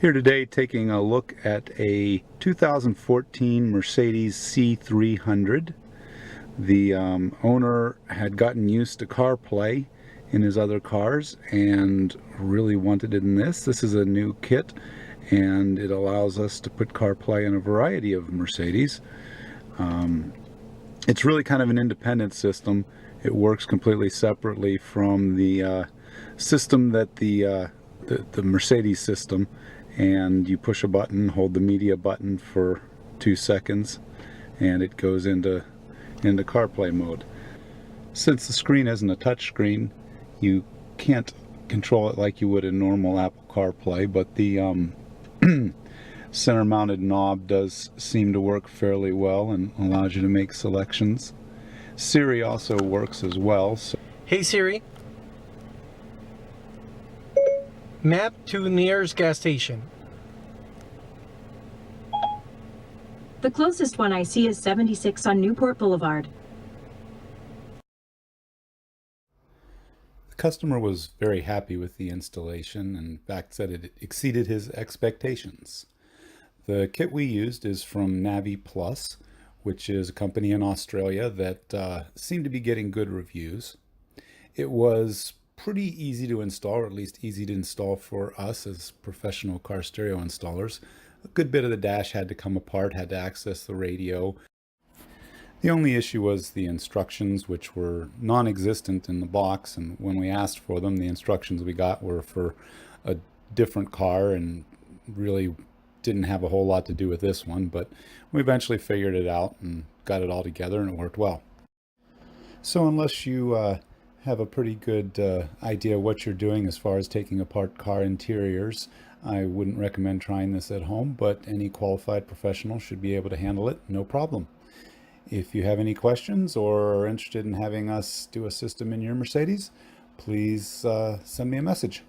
Here today taking a look at a 2014 Mercedes C300. The owner had gotten used to CarPlay in his other cars and really wanted it in this. This is a new kit and it allows us to put CarPlay in a variety of Mercedes. It's really kind of an independent system. It works completely separately from the system that the Mercedes system, and you push a button, hold the media button for 2 seconds, and it goes into CarPlay mode. Since the screen isn't a touch screen, you can't control it like you would in normal Apple CarPlay, but the center mounted knob does seem to work fairly well and allows you to make selections. Siri also works as well. Hey Siri, map to nearest gas station. The closest one I see is 76 on Newport Boulevard. The customer was very happy with the installation and in fact said it exceeded his expectations. The kit we used is from Naviplus, which is a company in Australia that seemed to be getting good reviews. It was pretty easy to install, or at least easy to install for us as professional car stereo installers. A good bit of the dash had to come apart, had to access the radio. The only issue was the instructions, which were non-existent in the box, and when we asked for them, the instructions we got were for a different car and really didn't have a whole lot to do with this one, but we eventually figured it out and got it all together and it worked well. So unless you have a pretty good idea what you're doing as far as taking apart car interiors, I wouldn't recommend trying this at home, but any qualified professional should be able to handle it, no problem. If you have any questions or are interested in having us do a system in your Mercedes, please send me a message.